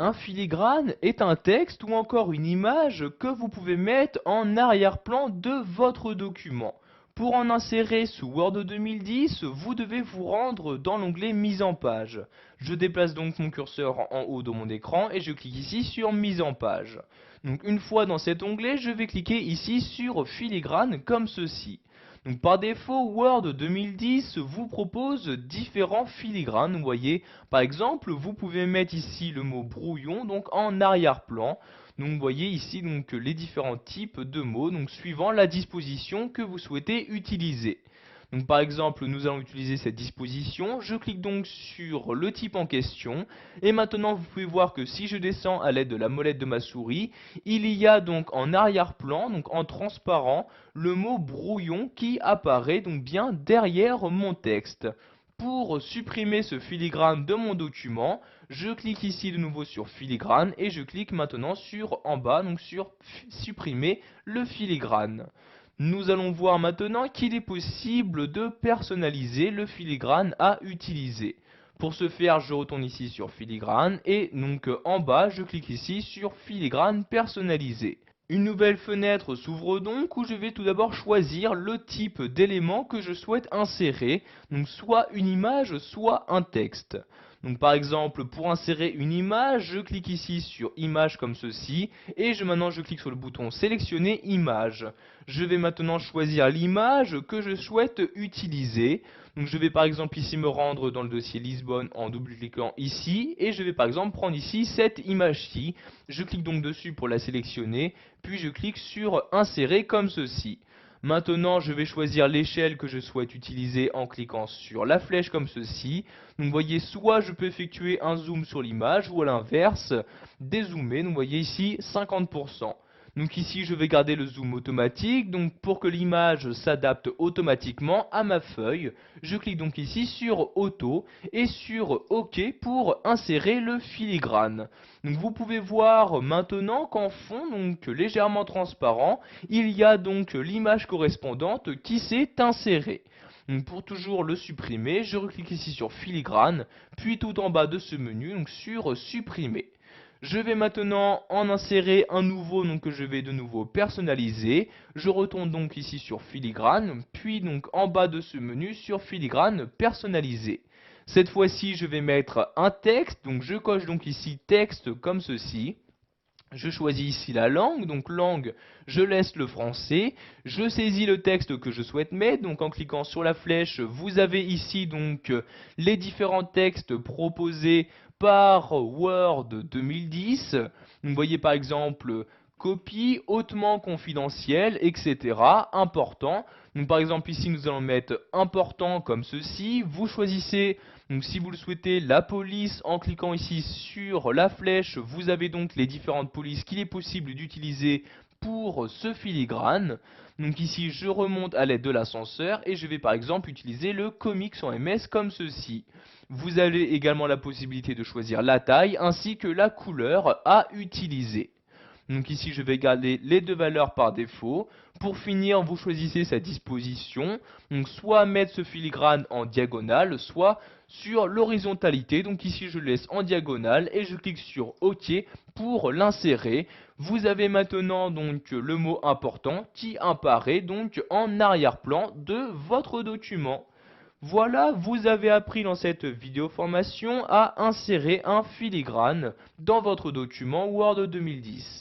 Un filigrane est un texte ou encore une image que vous pouvez mettre en arrière-plan de votre document. Pour en insérer sous Word 2010, vous devez vous rendre dans l'onglet Mise en page. Je déplace donc mon curseur en haut de mon écran et je clique ici sur Mise en page. Donc une fois dans cet onglet, je vais cliquer ici sur Filigrane comme ceci. Donc par défaut, Word 2010 vous propose différents filigranes, vous voyez. Par exemple, vous pouvez mettre ici le mot brouillon, donc en arrière-plan. Donc vous voyez ici donc les différents types de mots, donc suivant la disposition que vous souhaitez utiliser. Donc par exemple, nous allons utiliser cette disposition. Je clique donc sur le type en question. Et maintenant, vous pouvez voir que si je descends à l'aide de la molette de ma souris, il y a donc en arrière-plan, donc en transparent, le mot brouillon qui apparaît donc bien derrière mon texte. Pour supprimer ce filigrane de mon document, je clique ici de nouveau sur filigrane et je clique maintenant sur en bas, donc sur supprimer le filigrane. Nous allons voir maintenant qu'il est possible de personnaliser le filigrane à utiliser. Pour ce faire, je retourne ici sur filigrane et donc en bas, je clique ici sur filigrane personnalisé. Une nouvelle fenêtre s'ouvre donc où je vais tout d'abord choisir le type d'élément que je souhaite insérer, donc soit une image, soit un texte. Donc par exemple, pour insérer une image, je clique ici sur image comme ceci et maintenant je clique sur le bouton sélectionner image. Je vais maintenant choisir l'image que je souhaite utiliser. Donc je vais par exemple ici me rendre dans le dossier Lisbonne en double-cliquant ici et je vais par exemple prendre ici cette image-ci. Je clique donc dessus pour la sélectionner, puis je clique sur insérer comme ceci. Maintenant, je vais choisir l'échelle que je souhaite utiliser en cliquant sur la flèche comme ceci. Donc, vous voyez, soit je peux effectuer un zoom sur l'image, ou à l'inverse, dézoomer. Donc, vous voyez ici, 50%. Donc ici, je vais garder le zoom automatique. Donc, pour que l'image s'adapte automatiquement à ma feuille, je clique donc ici sur Auto et sur OK pour insérer le filigrane. Donc, vous pouvez voir maintenant qu'en fond, donc légèrement transparent, il y a donc l'image correspondante qui s'est insérée. Donc pour toujours le supprimer, je reclique ici sur filigrane, puis tout en bas de ce menu, donc sur supprimer. Je vais maintenant en insérer un nouveau, donc que je vais de nouveau personnaliser. Je retourne donc ici sur filigrane, puis donc en bas de ce menu sur filigrane personnaliser. Cette fois-ci, je vais mettre un texte, donc je coche donc ici texte comme ceci. Je choisis ici la langue, donc langue, je laisse le français, je saisis le texte que je souhaite mettre, donc en cliquant sur la flèche, vous avez ici donc les différents textes proposés par Word 2010. Vous voyez par exemple copie hautement confidentielle, etc. important. Donc par exemple ici nous allons mettre important comme ceci. Vous choisissez donc si vous le souhaitez la police en cliquant ici sur la flèche. Vous avez donc les différentes polices qu'il est possible d'utiliser pour ce filigrane. Donc ici je remonte à l'aide de l'ascenseur et je vais par exemple utiliser le comics en MS comme ceci. Vous avez également la possibilité de choisir la taille ainsi que la couleur à utiliser. Donc ici, je vais garder les deux valeurs par défaut. Pour finir, vous choisissez sa disposition. Donc soit mettre ce filigrane en diagonale, soit sur l'horizontalité. Donc ici, je le laisse en diagonale et je clique sur OK pour l'insérer. Vous avez maintenant donc le mot important qui apparaît donc en arrière-plan de votre document. Voilà, vous avez appris dans cette vidéo formation à insérer un filigrane dans votre document Word 2010.